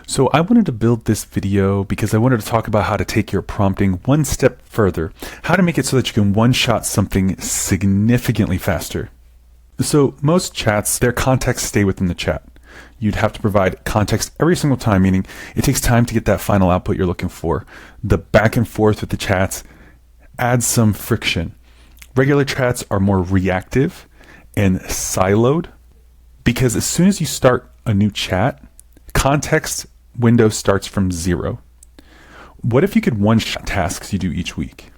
So I wanted to build this video because I wanted to talk about how to take your prompting one step further, how to make it so that you can one-shot something significantly faster. So most chats, their context stay within the chat. You'd have to provide context every single time, meaning it takes time to get that final output you're looking for. The back and forth with the chats adds some friction. Regular chats are more reactive and siloed because as soon as you start a new chat, context window starts from 0. What if you could one-shot tasks you do each week?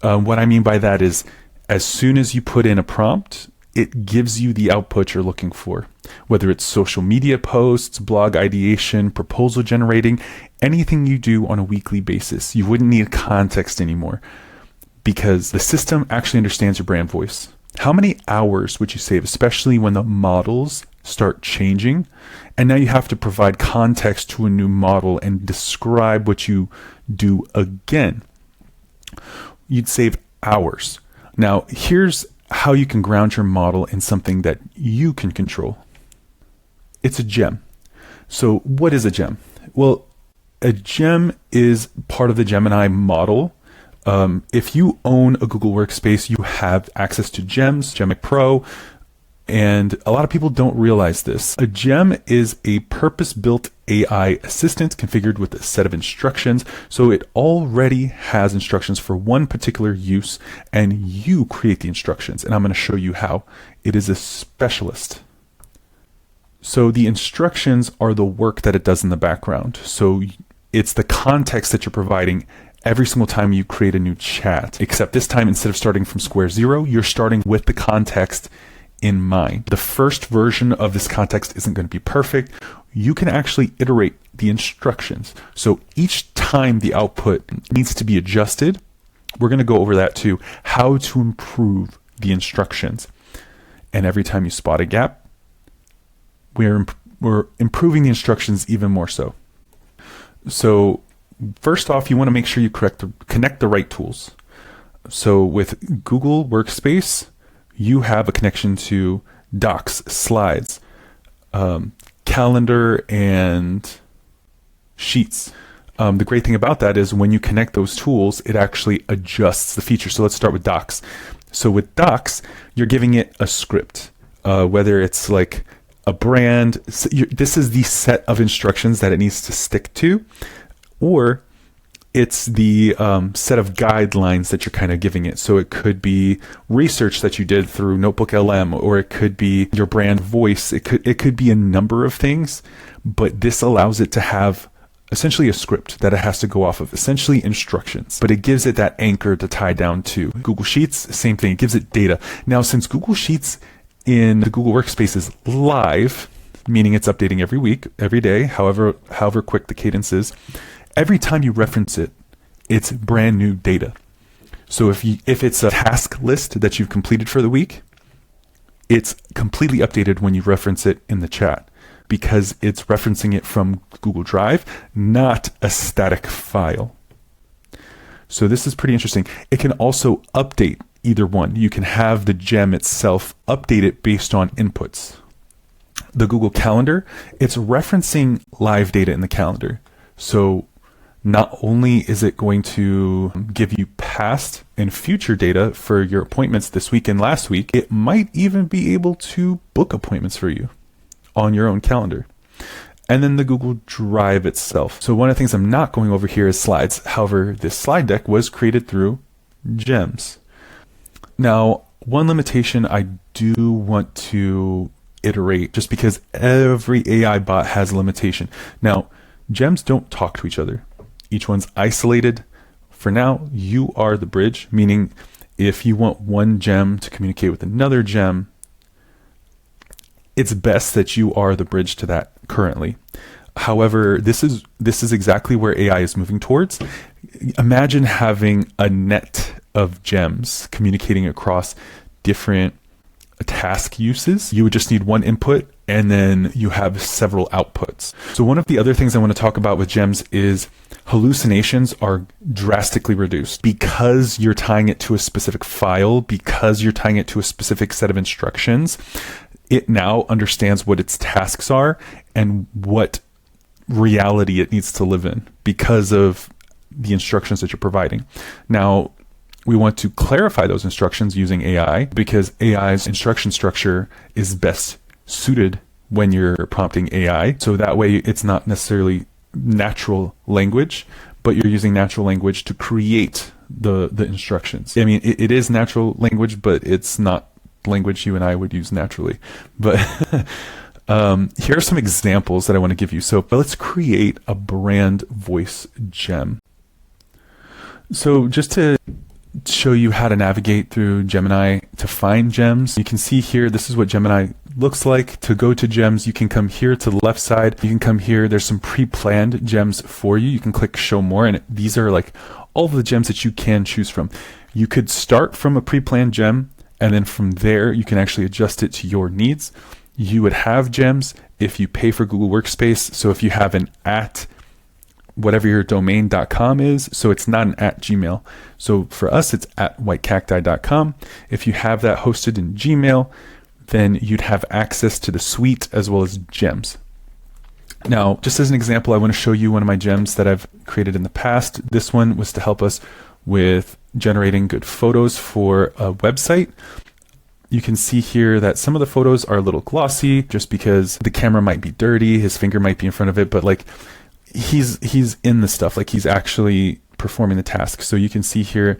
What I mean by that is as soon as you put in a prompt, it gives you the output you're looking for. Whether it's social media posts, blog ideation, proposal generating, anything you do on a weekly basis, you wouldn't need context anymore because the system actually understands your brand voice. How many hours would you save, especially when the models start changing? And now you have to provide context to a new model and describe what you do again. You'd save hours. Now, here's how you can ground your model in something that you can control. It's a gem. So what is a gem? Well, a gem is part of the Gemini model. If you own a Google Workspace, you have access to gems, Gemini Pro, and a lot of people don't realize this. A gem is a purpose-built AI assistant configured with a set of instructions. So it already has instructions for one particular use, and you create the instructions. And I'm going to show you how. It is a specialist. So the instructions are the work that it does in the background. So it's the context that you're providing every single time you create a new chat, except this time, instead of starting from square 0, you're starting with the context in mind. The first version of this context isn't going to be perfect. You can actually iterate the instructions. So each time the output needs to be adjusted, we're going to go over that too, how to improve the instructions. And every time you spot a gap, we're improving the instructions even more so. So first off, you want to make sure you connect the right tools. So with Google Workspace, you have a connection to Docs, Slides, Calendar, and Sheets. The great thing about that is when you connect those tools, it actually adjusts the feature. So let's start with Docs. So with Docs, you're giving it a script, whether it's like a brand. This is the set of instructions that it needs to stick to, or it's the set of guidelines that you're kind of giving it. So it could be research that you did through Notebook LM, or it could be your brand voice. It could be a number of things, but this allows it to have essentially a script that it has to go off of, essentially instructions, but it gives it that anchor to tie down to. Google Sheets, same thing, it gives it data. Now, since Google Sheets in the Google Workspace is live, meaning it's updating every week, every day, however quick the cadence is, every time you reference it, it's brand new data. So if it's a task list that you've completed for the week, it's completely updated when you reference it in the chat because it's referencing it from Google Drive, not a static file. So this is pretty interesting. It can also update either one. You can have the gem itself update it based on inputs. The Google Calendar, it's referencing live data in the calendar. So not only is it going to give you past and future data for your appointments this week and last week, it might even be able to book appointments for you on your own calendar. And then the Google Drive itself. So one of the things I'm not going over here is slides. However, this slide deck was created through gems. Now, one limitation I do want to iterate, just because every AI bot has a limitation. Now, gems don't talk to each other. Each one's isolated. For now, you are the bridge, meaning if you want one gem to communicate with another gem, it's best that you are the bridge to that currently. However, this is exactly where AI is moving towards. Imagine having a net of gems communicating across different task uses. You would just need one input and then you have several outputs. So one of the other things I want to talk about with gems is hallucinations are drastically reduced because you're tying it to a specific file, because you're tying it to a specific set of instructions. It now understands what its tasks are and what reality it needs to live in because of the instructions that you're providing. Now, we want to clarify those instructions using AI because AI's instruction structure is best suited when you're prompting AI. So that way it's not necessarily natural language, but you're using natural language to create the instructions. I mean, it is natural language, but it's not language you and I would use naturally. But here are some examples that I want to give you. So let's create a brand voice gem. So just to show you how to navigate through Gemini to find gems, you can see here, this is what Gemini looks like. To go to gems, you can come here to the left side. You can come here. There's some pre-planned gems for you. You can click show more, and these are like all of the gems that you can choose from. You could start from a pre-planned gem, and then from there, you can actually adjust it to your needs. You would have gems if you pay for Google Workspace. So if you have an at whatever your domain.com is, so it's not an at Gmail. So for us, it's at whitecacti.com. If you have that hosted in Gmail, then you'd have access to the suite as well as gems. Now, just as an example, I want to show you one of my gems that I've created in the past. This one was to help us with generating good photos for a website. You can see here that some of the photos are a little glossy just because the camera might be dirty, his finger might be in front of it, but like he's in the stuff, like he's actually performing the task. So you can see here,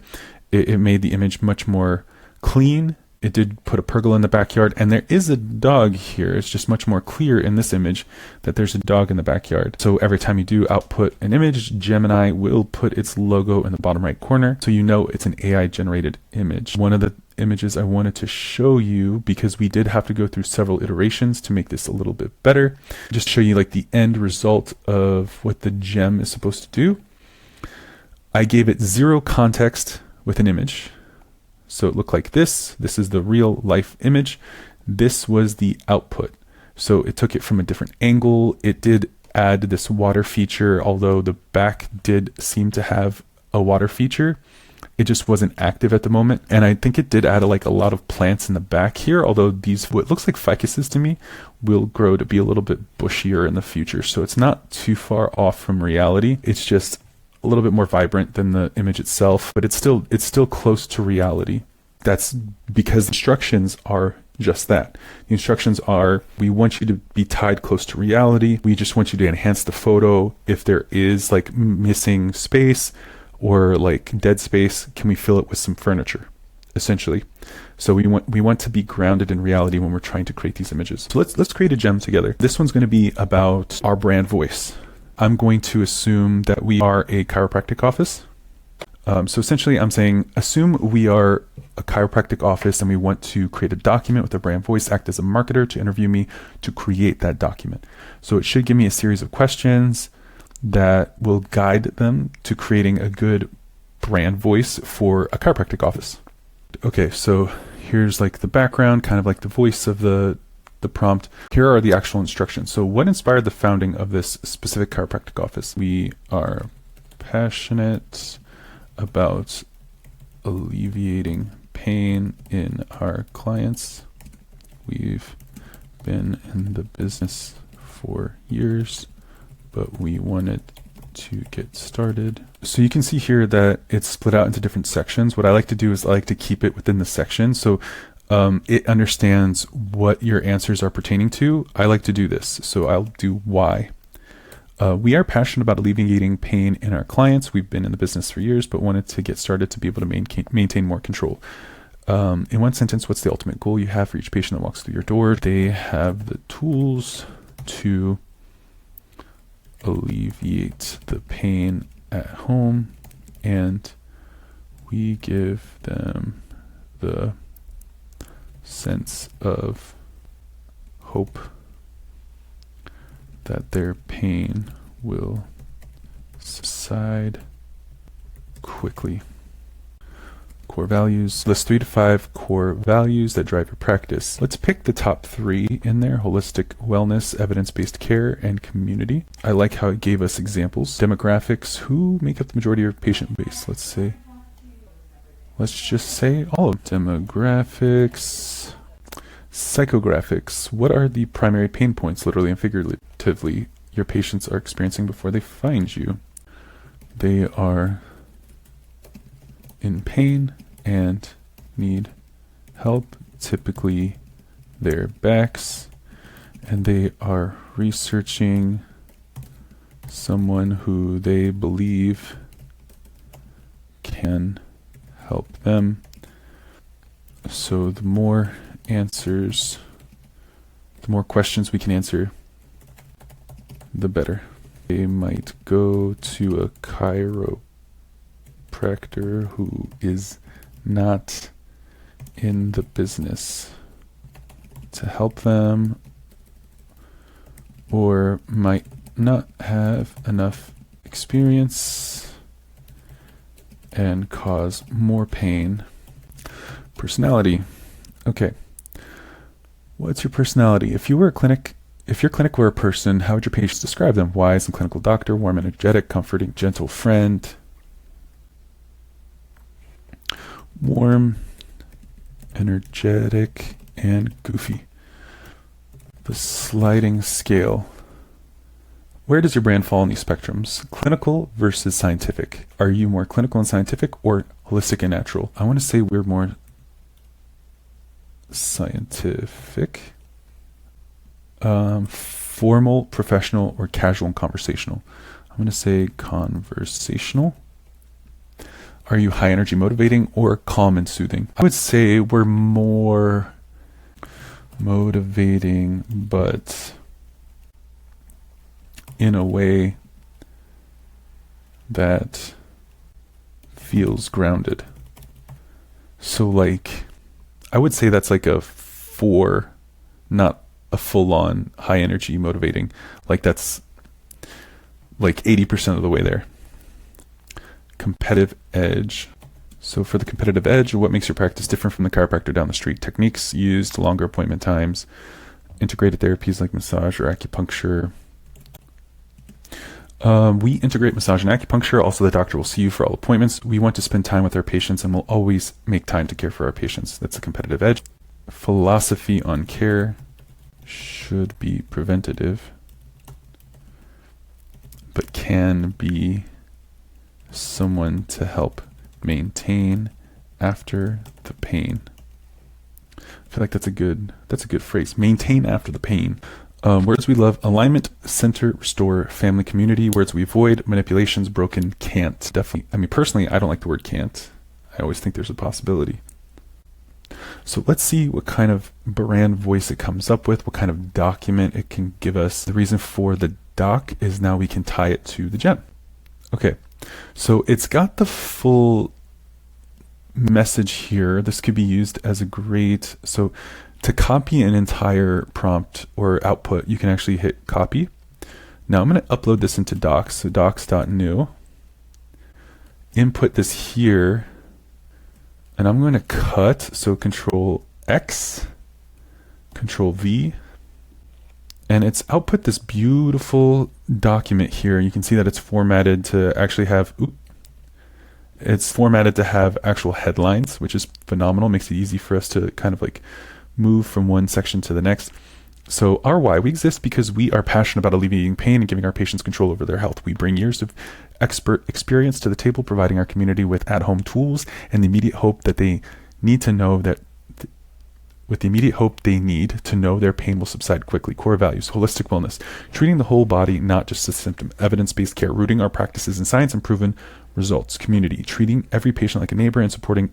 it made the image much more clean. It did put a pergola in the backyard, and there is a dog here. It's just much more clear in this image that there's a dog in the backyard. So every time you do output an image, Gemini will put its logo in the bottom right corner, so you know it's an AI generated image. One of the images I wanted to show you, because we did have to go through several iterations to make this a little bit better, just show you like the end result of what the gem is supposed to do. I gave it 0 context with an image. So it looked like this. This is the real life image. This was the output. So it took it from a different angle. It did add this water feature, although the back did seem to have a water feature. It just wasn't active at the moment. And I think it did add like a lot of plants in the back here, although these, what looks like ficuses to me, will grow to be a little bit bushier in the future. So it's not too far off from reality. It's just a little bit more vibrant than the image itself, but it's still close to reality. That's because the instructions are just that. The instructions are, we want you to be tied close to reality. We just want you to enhance the photo. If there is like missing space or like dead space, can we fill it with some furniture, essentially? So we want to be grounded in reality when we're trying to create these images. So let's create a gem together. This one's going to be about our brand voice. I'm going to assume that we are a chiropractic office. So essentially I'm saying, assume we are a chiropractic office and we want to create a document with a brand voice, act as a marketer to interview me to create that document. So it should give me a series of questions that will guide them to creating a good brand voice for a chiropractic office. Okay, so here's like the background, kind of like the voice of the prompt. Here are the actual instructions. So what inspired the founding of this specific chiropractic office? We are passionate about alleviating pain in our clients. We've been in the business for years, but we wanted to get started. So you can see here that it's split out into different sections. What I like to do is I like to keep it within the section. So it understands what your answers are pertaining to. I like to do this. So I'll do why. We are passionate about alleviating pain in our clients. We've been in the business for years, but wanted to get started to be able to maintain more control. In one sentence, what's the ultimate goal you have for each patient that walks through your door? They have the tools to alleviate the pain at home, and we give them the sense of hope that their pain will subside quickly. Core values. List 3 to 5 core values that drive your practice. Let's pick the top 3 in there: holistic wellness, evidence-based care, and community. I like how it gave us examples. Demographics. Who make up the majority of your patient base? Let's just say all of them. Demographics. Psychographics. What are the primary pain points, literally and figuratively, your patients are experiencing before they find you. They are in pain and need help, typically their backs, and they are researching someone who they believe can help them. So the more answers, the more questions we can answer, the better. They might go to a chiropractor who is not in the business to help them, or might not have enough experience and cause more pain. Personality. Okay. What's your personality? If your clinic were a person, how would your patients describe them? Wise and clinical doctor, warm, energetic, comforting, gentle friend. Warm, energetic, and goofy. The sliding scale. Where does your brand fall in these spectrums? Clinical versus scientific. Are you more clinical and scientific, or holistic and natural? I want to say we're more scientific. Formal, professional, or casual and conversational. I'm going to say conversational. Are you high energy motivating or calm and soothing? I would say we're more motivating, but in a way that feels grounded. So like, I would say that's like a 4, not a full-on high energy motivating. Like that's like 80% of the way there. Competitive edge. So for the competitive edge, what makes your practice different from the chiropractor down the street? Techniques used, longer appointment times, integrated therapies like massage or acupuncture. We integrate massage and acupuncture. Also, the doctor will see you for all appointments. We want to spend time with our patients and we'll always make time to care for our patients. That's a competitive edge. Philosophy on care should be preventative, but can be someone to help maintain after the pain. I feel like that's a good phrase. Maintain after the pain. Words we love: alignment, center, restore, family, community. Words we avoid: manipulations, broken, can't. Definitely. I mean, personally, I don't like the word can't. I always think there's a possibility. So let's see what kind of brand voice it comes up with, what kind of document it can give us. The reason for the doc is now we can tie it to the gem. Okay, so it's got the full message here. This could be used as a great, so to copy an entire prompt or output, you can actually hit copy. Now I'm going to upload this into docs, so docs.new. Input this here, and I'm going to cut, so Control X, Control V, and it's output this beautiful document here. You can see that it's formatted to actually have, it's formatted to have actual headlines, which is phenomenal. Makes it easy for us to kind of like move from one section to the next. So our why: we exist because we are passionate about alleviating pain and giving our patients control over their health. We bring years of expert experience to the table, providing our community with at-home tools and the immediate hope that they need to know that with the immediate hope they need to know their pain will subside quickly. Core values: holistic wellness, treating the whole body, not just a symptom. Evidence-based care, rooting our practices in science and proven results. Community, treating every patient like a neighbor and supporting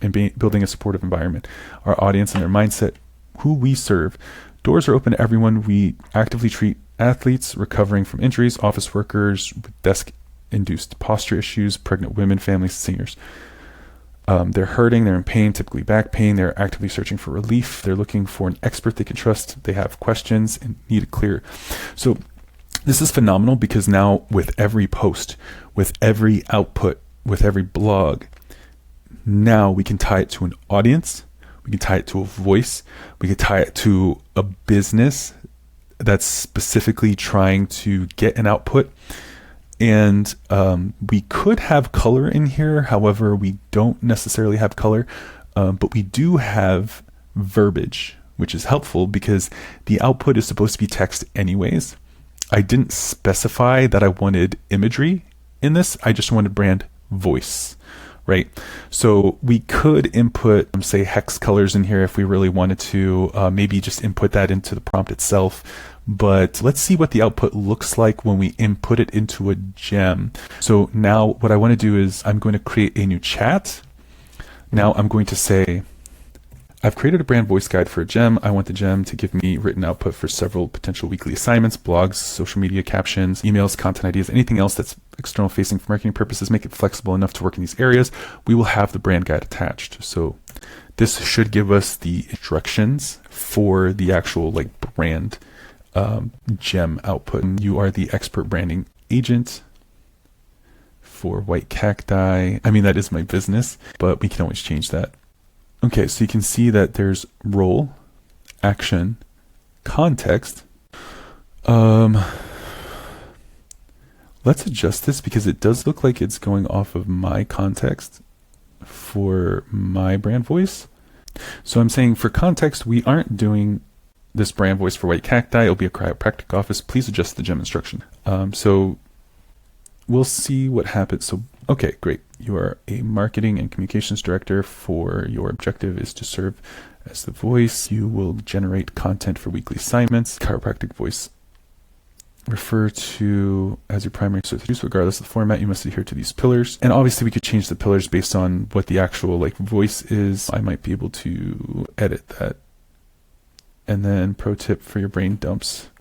and building a supportive environment. Our audience and their mindset, who we serve. Doors are open to everyone. We actively treat athletes recovering from injuries, office workers with desk-induced posture issues, pregnant women, families, seniors. They're hurting, they're in pain, typically back pain. They're actively searching for relief. They're looking for an expert they can trust. They have questions and need it clear. So this is phenomenal because now with every post, with every output, with every blog, now we can tie it to an audience. We can tie it to a voice. We can tie it to a business that's specifically trying to get an output. And we could have color in here. However, we don't necessarily have color, but we do have verbiage, which is helpful because the output is supposed to be text anyways. I didn't specify that I wanted imagery in this. I just wanted brand voice, right? So we could input, say, hex colors in here if we really wanted to, maybe just input that into the prompt itself. But let's see what the output looks like when we input it into a gem. So now what I want to do is I'm going to create a new chat. Now I'm going to say, I've created a brand voice guide for a gem. I want the gem to give me written output for several potential weekly assignments, blogs, social media captions, emails, content ideas, anything else that's external facing for marketing purposes. Make it flexible enough to work in these areas. We will have the brand guide attached. So this should give us the instructions for the actual like brand gem output. And you are the expert branding agent for white cacti. I mean, that is my business, but we can always change that. Okay, so you can see that there's role, action, context. Let's adjust this because it does look like it's going off of my context for my brand voice. So I'm saying for context, we aren't doing this brand voice for white cacti. It'll be a chiropractic office. Please adjust the gem instruction. So we'll see what happens. So, okay, great. You are a marketing and communications director. For your objective is to serve as the voice. You will generate content for weekly assignments. Chiropractic voice. Refer to as your primary source of use. Regardless of the format, you must adhere to these pillars. And obviously we could change the pillars based on what the actual like voice is. I might be able to edit that. And then pro tip for your brain dumps.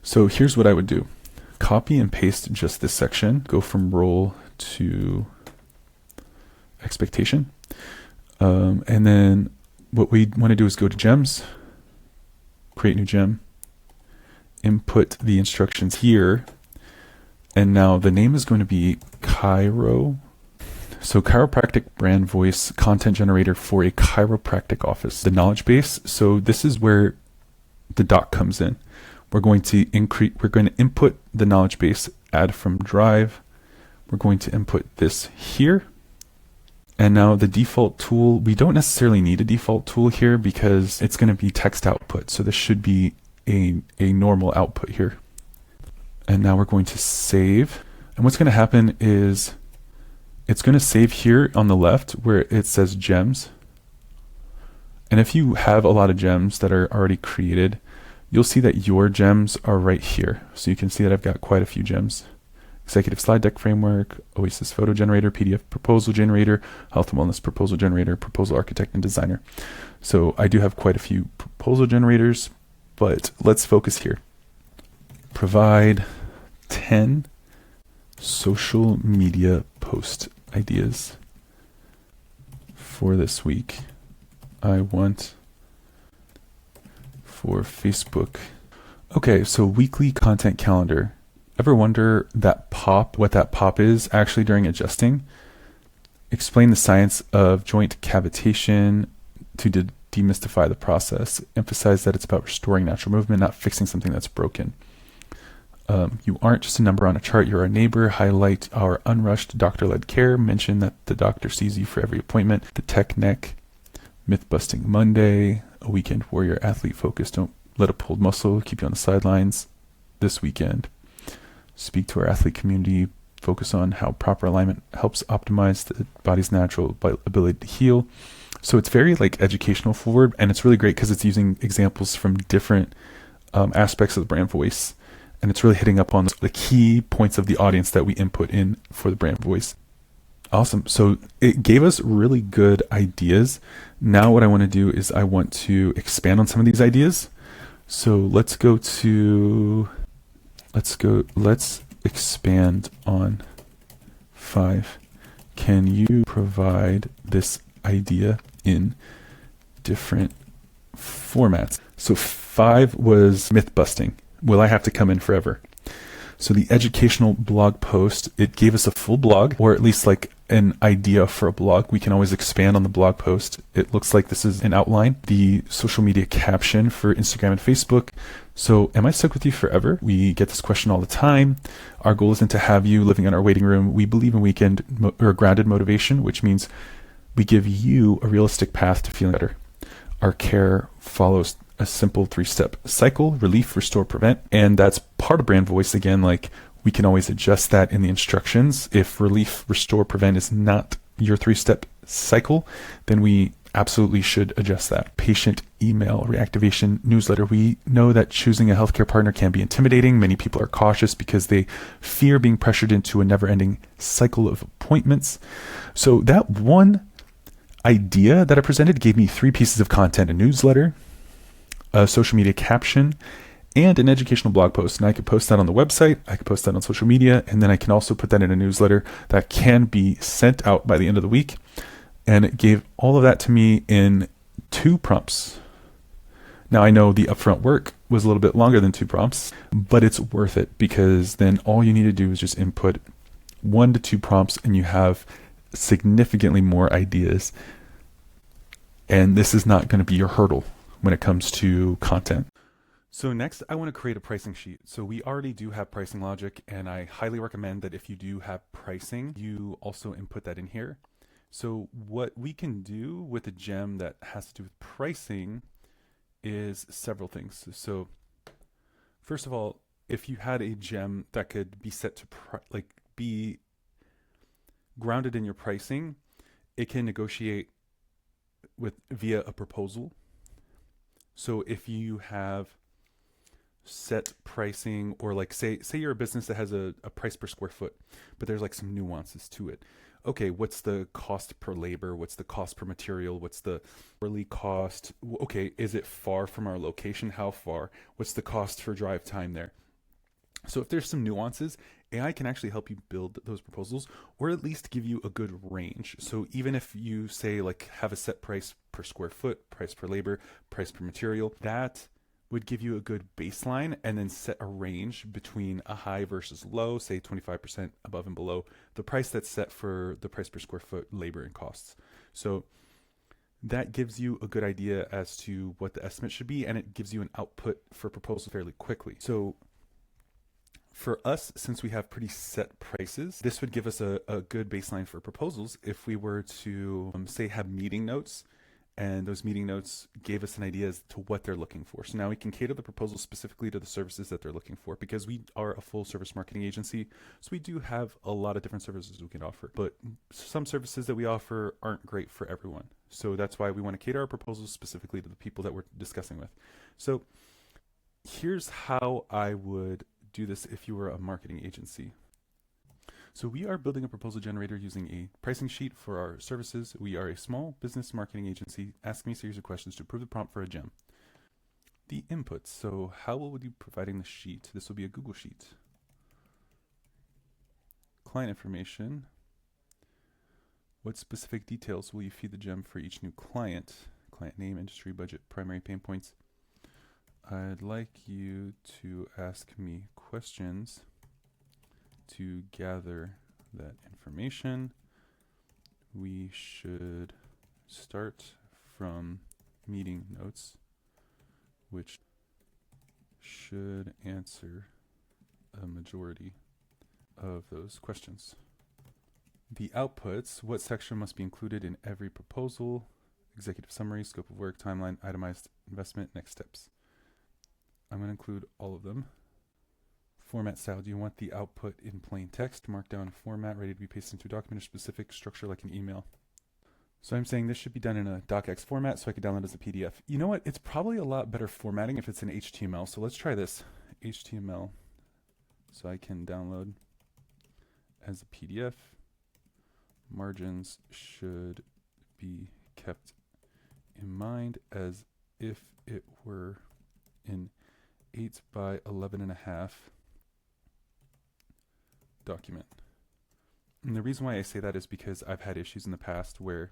So here's what I would do. Copy and paste just this section. Go from role to expectation. And then what we want to do is go to gems, create new gem, input the instructions here. And now the name is going to be Chiro. So chiropractic brand voice content generator for a chiropractic office. The knowledge base. So this is where the doc comes in. We're going to input the knowledge base, add from drive. We're going to input this here. And now the default tool, we don't necessarily need a default tool here because it's going to be text output. So this should be a normal output here. And now we're going to save. And what's going to happen is it's going to save here on the left where it says gems. And if you have a lot of gems that are already created, you'll see that your gems are right here. So you can see that I've got quite a few gems. Executive slide deck framework, Oasis photo generator, PDF proposal generator, health and wellness proposal generator, proposal architect and designer. So I do have quite a few proposal generators, but let's focus here. Provide 10 social media post ideas for this week. I want for Facebook. Okay, so weekly content calendar. Ever wonder what that pop is actually during adjusting? Explain the science of joint cavitation to demystify the process. Emphasize that it's about restoring natural movement, not fixing something that's broken. You aren't just a number on a chart, you're our neighbor. Highlight our unrushed doctor-led care. Mention that the doctor sees you for every appointment. The tech neck, myth-busting Monday, a weekend warrior athlete focus. Don't let a pulled muscle keep you on the sidelines this weekend. Speak to our athlete community, focus on how proper alignment helps optimize the body's natural ability to heal. So it's very like educational forward, and it's really great because it's using examples from different aspects of the brand voice. And it's really hitting up on the key points of the audience that we input in for the brand voice. Awesome. So it gave us really good ideas. Now what I want to do is I want to expand on some of these ideas. So let's expand on 5. Can you provide this idea in different formats? So 5 was myth busting. Will I have to come in forever? So the educational blog post, it gave us a full blog, or at least like an idea for a blog. We can always expand on the blog post. It looks like this is an outline. The social media caption for Instagram and Facebook. So am I stuck with you forever? We get this question all the time. Our goal isn't to have you living in our waiting room. We believe in weekend or grounded motivation, which means we give you a realistic path to feeling better. Our care follows a simple 3-step cycle: relief, restore, prevent. And that's part of brand voice. Again, like, we can always adjust that in the instructions. If relief, restore, prevent is not your 3-step cycle, then we absolutely should adjust that. Patient email reactivation newsletter. We know that choosing a healthcare partner can be intimidating. Many people are cautious because they fear being pressured into a never-ending cycle of appointments. So that one idea that I presented gave me 3 pieces of content: a newsletter, a social media caption, and an educational blog post. And I could post that on the website, I could post that on social media, and then I can also put that in a newsletter that can be sent out by the end of the week. And it gave all of that to me in 2 prompts. Now, I know the upfront work was a little bit longer than 2 prompts, but it's worth it, because then all you need to do is just input 1 to 2 prompts and you have significantly more ideas. And this is not going to be your hurdle when it comes to content. So next, I want to create a pricing sheet. So we already do have pricing logic, and I highly recommend that if you do have pricing, you also input that in here. So what we can do with a gem that has to do with pricing is several things. So first of all, if you had a gem that could be set to be grounded in your pricing, it can negotiate via a proposal. So if you have set pricing, or like say you're a business that has a price per square foot, but there's like some nuances to it. Okay, what's the cost per labor? What's the cost per material? What's the hourly cost? Okay, is it far from our location? How far? What's the cost for drive time there? So if there's some nuances, AI can actually help you build those proposals, or at least give you a good range. So even if you say, like, have a set price per square foot, price per labor, price per material, that would give you a good baseline, and then set a range between a high versus low, say 25% above and below the price that's set for the price per square foot, labor, and costs. So that gives you a good idea as to what the estimate should be, and it gives you an output for proposal fairly quickly. So for us, since we have pretty set prices, this would give us a good baseline for proposals. If we were to say have meeting notes, and those meeting notes gave us an idea as to what they're looking for. So now we can cater the proposal specifically to the services that they're looking for, because we are a full service marketing agency. So we do have a lot of different services we can offer, but some services that we offer aren't great for everyone. So that's why we want to cater our proposals specifically to the people that we're discussing with. So here's how I would do this if you were a marketing agency. So we are building a proposal generator using a pricing sheet for our services. We are a small business marketing agency. Ask me a series of questions to approve the prompt for a gem. The inputs. So how will we be providing the sheet? This will be a Google Sheet. Client information. What specific details will you feed the gem for each new client? Client name, industry, budget, primary pain points. I'd like you to ask me questions to gather that information. We should start from meeting notes, which should answer a majority of those questions. The outputs: what section must be included in every proposal? Executive summary, scope of work, timeline, itemized investment, next steps. I'm going to include all of them. Format style: do you want the output in plain text, markdown format, ready to be pasted into a document, or specific structure like an email? So I'm saying this should be done in a docx format so I can download it as a PDF. You know what? It's probably a lot better formatting if it's in HTML. So let's try this. HTML. So I can download as a PDF. Margins should be kept in mind as if it were in 8 by 11.5 document. And the reason why I say that is because I've had issues in the past where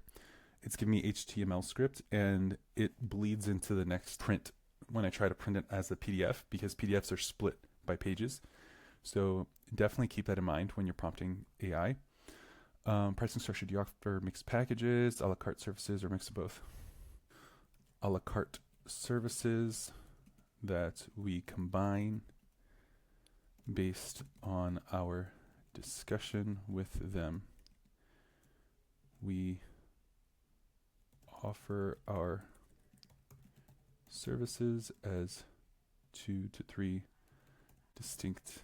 it's giving me HTML script and it bleeds into the next print when I try to print it as a PDF, because PDFs are split by pages. So definitely keep that in mind when you're prompting AI. Pricing structure: do you offer mixed packages, a la carte services, or mix of both? A la carte services that we combine based on our discussion with them. We offer our services as 2 to 3 distinct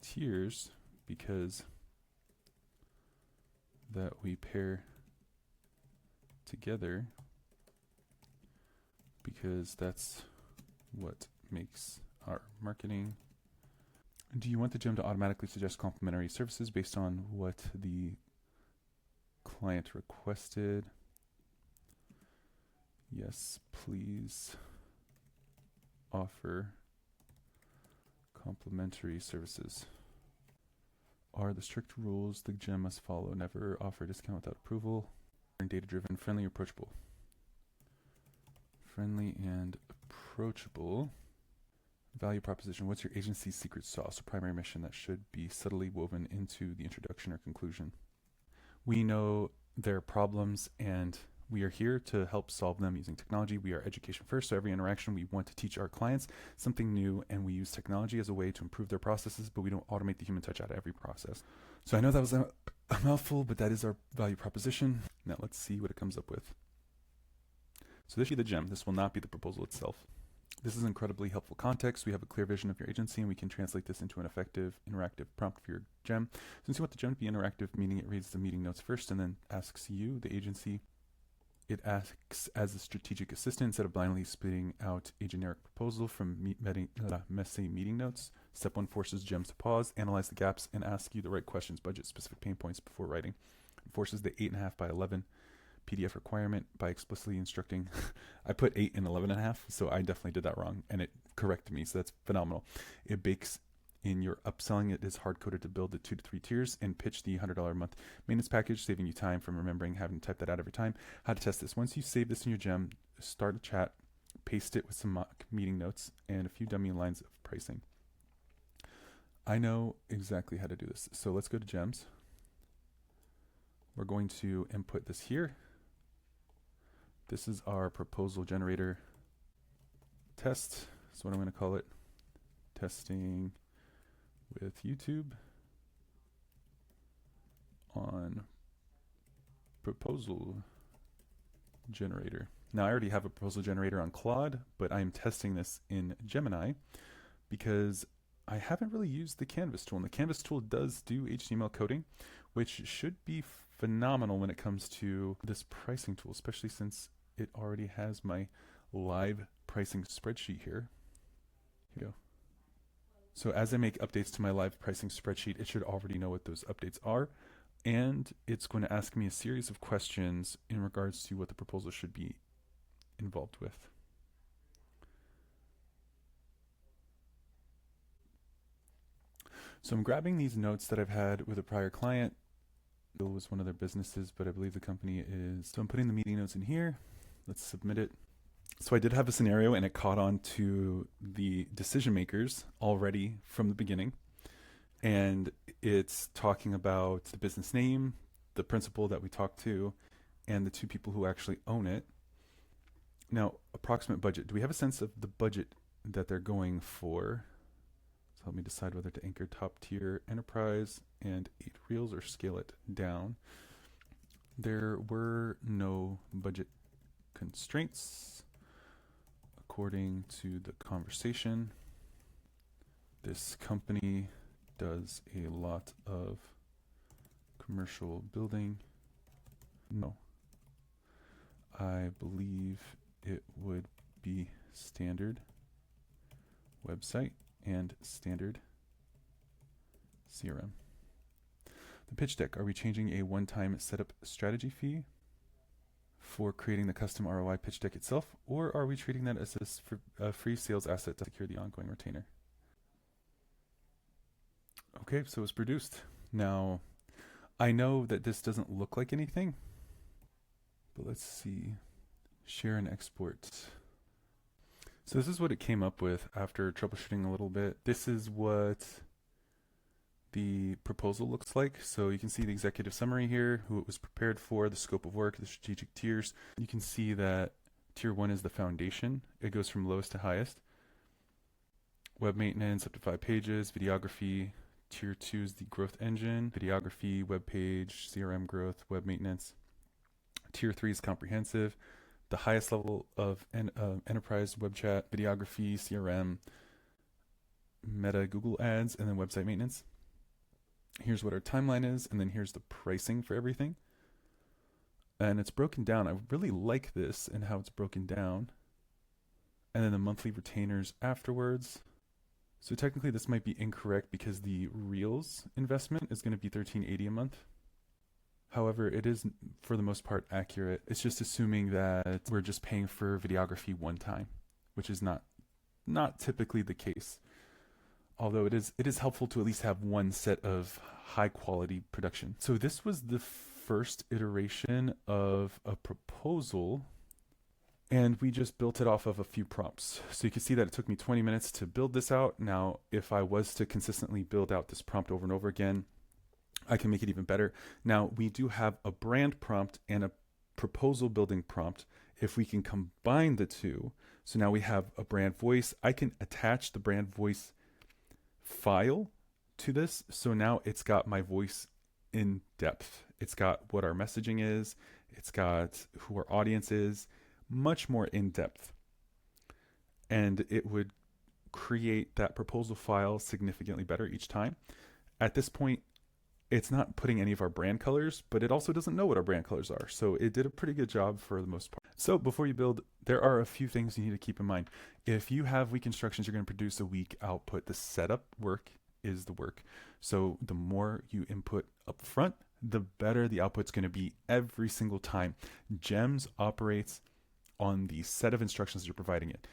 tiers, because that we pair together, because that's what makes our marketing. Do you want the gem to automatically suggest complementary services based on what the client requested? Yes, please offer complementary services. Are the strict rules the gem must follow? Never offer a discount without approval. Data-driven, friendly, approachable. Friendly and approachable. Value proposition. What's your agency's secret sauce or primary mission that should be subtly woven into the introduction or conclusion? We know there are problems and we are here to help solve them using technology. We are education first, so every interaction we want to teach our clients something new, and we use technology as a way to improve their processes, but we don't automate the human touch out of every process. So I know that was a mouthful, but that is our value proposition. Now let's see what it comes up with. So this should be the gem. This will not be the proposal itself. This is incredibly helpful context. We have a clear vision of your agency, and we can translate this into an effective interactive prompt for your gem. Since you want the gem to be interactive, meaning it reads the meeting notes first and then asks you, the agency, it acts as a strategic assistant instead of blindly spitting out a generic proposal from messy meeting notes. Step 1 forces gems to pause, analyze the gaps, and ask you the right questions, budget specific pain points before writing. It forces the 8.5 by 11 PDF requirement by explicitly instructing. I put 8 and 11.5, so I definitely did that wrong, and it corrected me, so that's phenomenal. It bakes in your upselling. It is hard-coded to build the 2 to 3 tiers and pitch the $100 a month maintenance package, saving you time from remembering having to type that out every time. How to test this. Once you save this in your gem, start a chat, paste it with some mock meeting notes, and a few dummy lines of pricing. I know exactly how to do this. So let's go to gems. We're going to input this here. This is our proposal generator test. That's what I'm going to call it. Testing with YouTube on proposal generator. Now I already have a proposal generator on Claude, but I'm testing this in Gemini because I haven't really used the Canvas tool, and the Canvas tool does do HTML coding, which should be phenomenal when it comes to this pricing tool, especially since it already has my live pricing spreadsheet here. Here we go. So as I make updates to my live pricing spreadsheet, it should already know what those updates are, and it's going to ask me a series of questions in regards to what the proposal should be involved with. So I'm grabbing these notes that I've had with a prior client. It was one of their businesses, but I believe the company is. So I'm putting the meeting notes in here. Let's submit it. So I did have a scenario, and it caught on to the decision makers already from the beginning. And it's talking about the business name, the principal that we talked to, and the 2 people who actually own it. Now, approximate budget. Do we have a sense of the budget that they're going for? So help me decide whether to anchor top tier enterprise and 8 reels or scale it down. There were no budget constraints according to the conversation. This company does a lot of commercial building. No, I believe it would be standard website and standard CRM. The pitch deck. Are we changing a one-time setup strategy fee for creating the custom ROI pitch deck itself, or are we treating that as a free sales asset to secure the ongoing retainer? Okay, so it's produced. Now, I know that this doesn't look like anything, but let's see. Share and export. So this is what it came up with after troubleshooting a little bit. This is what the proposal looks like. So you can see the executive summary here, who it was prepared for, the scope of work, the strategic tiers. You can see that tier 1 is the foundation. It goes from lowest to highest. Web maintenance up to 5 pages, videography. Tier 2 is the growth engine, videography, web page, CRM growth, web maintenance. Tier 3 is comprehensive, the highest level of enterprise web chat, videography, CRM, Meta, Google Ads, and then website maintenance. Here's what our timeline is, and then here's the pricing for everything. And it's broken down. I really like this and how it's broken down. And then the monthly retainers afterwards. So technically this might be incorrect because the Reels investment is going to be $13.80 a month. However, it is for the most part accurate. It's just assuming that we're just paying for videography one time, which is not typically the case. Although it is helpful to at least have one set of high quality production. So this was the first iteration of a proposal, and we just built it off of a few prompts. So you can see that it took me 20 minutes to build this out. Now, if I was to consistently build out this prompt over and over again, I can make it even better. Now, we do have a brand prompt and a proposal building prompt. If we can combine the two, so now we have a brand voice. I can attach the brand voice file to this. So now it's got my voice in depth. It's got what our messaging is. It's got who our audience is, much more in depth. And it would create that proposal file significantly better each time. At this point, it's not putting any of our brand colors, but it also doesn't know what our brand colors are. So it did a pretty good job for the most part. So before you build, there are a few things you need to keep in mind. If you have weak instructions, you're going to produce a weak output. The setup work is the work. So the more you input up front, the better the output's going to be every single time. Gems operates on the set of instructions you're providing it.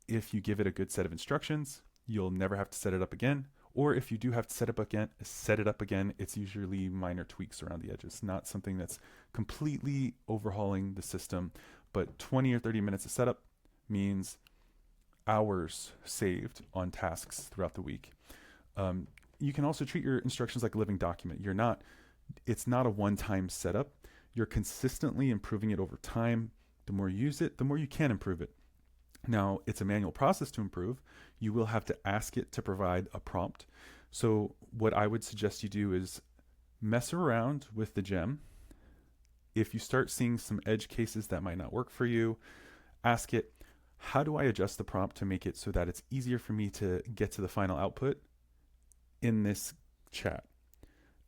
If you give it a good set of instructions, you'll never have to set it up again. Or if you do have to set it up again, it's usually minor tweaks around the edges, not something that's completely overhauling the system. But 20 or 30 minutes of setup means hours saved on tasks throughout the week. You can also treat your instructions like a living document. It's not a one-time setup. You're consistently improving it over time. The more you use it, the more you can improve it. Now, it's a manual process to improve. You will have to ask it to provide a prompt. So what I would suggest you do is mess around with the gem. If you start seeing some edge cases that might not work for you, ask it, how do I adjust the prompt to make it so that it's easier for me to get to the final output in this chat?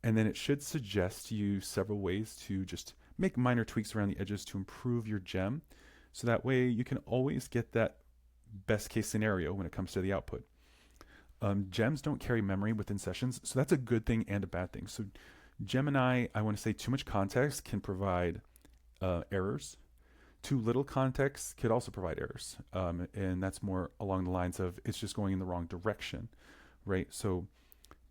And then it should suggest to you several ways to just make minor tweaks around the edges to improve your gem. So that way you can always get that best case scenario when it comes to the output. Gems don't carry memory within sessions, so that's a good thing and a bad thing. So Gemini, I want to say too much context can provide errors. Too little context could also provide errors. And that's more along the lines of it's just going in the wrong direction, right? So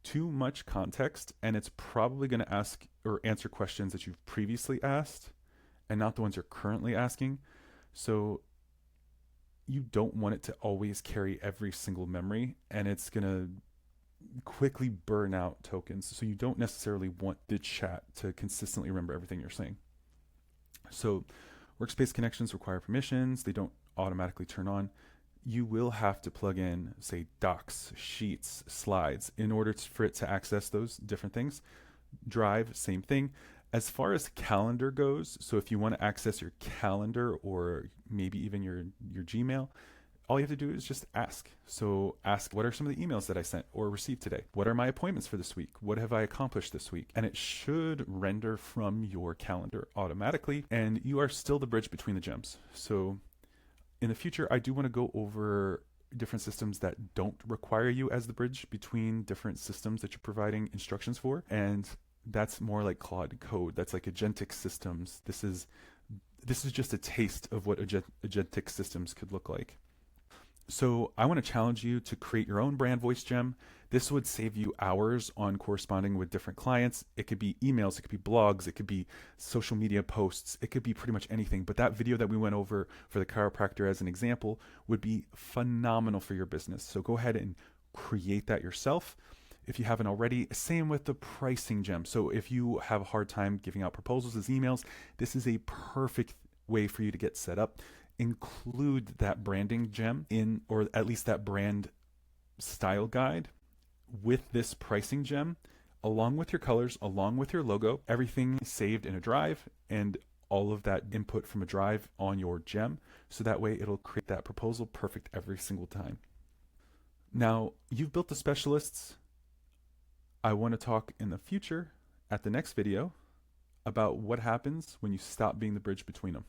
too much context, and it's probably going to ask or answer questions that you've previously asked and not the ones you're currently asking. So you don't want it to always carry every single memory, and it's going to quickly burn out tokens. So you don't necessarily want the chat to consistently remember everything you're saying. So workspace connections require permissions. They don't automatically turn on. You will have to plug in, say, docs, sheets, slides in order for it to access those different things. Drive, same thing. As far as calendar goes, so if you want to access your calendar or maybe even your Gmail, all you have to do is just ask. So ask, what are some of the emails that I sent or received today? What are my appointments for this week? What have I accomplished this week? And it should render from your calendar automatically, and you are still the bridge between the gems. So in the future, I do want to go over different systems that don't require you as the bridge between different systems that you're providing instructions for. And that's more like Claude Code. That's like agentic systems. This is just a taste of what agentic systems could look like. So I want to challenge you to create your own brand voice gem. This would save you hours on corresponding with different clients. It could be emails, it could be blogs, it could be social media posts, it could be pretty much anything. But that video that we went over for the chiropractor as an example would be phenomenal for your business. So go ahead and create that yourself if you haven't already. Same with the pricing gem. So if you have a hard time giving out proposals as emails, this is a perfect way for you to get set up. Include that branding gem in, or at least that brand style guide with this pricing gem, along with your colors, along with your logo, everything saved in a drive, and all of that input from a drive on your Gem, so that way it'll create that proposal perfect every single time. Now, you've built the specialists. I want to talk in the future, at the next video, about what happens when you stop being the bridge between them.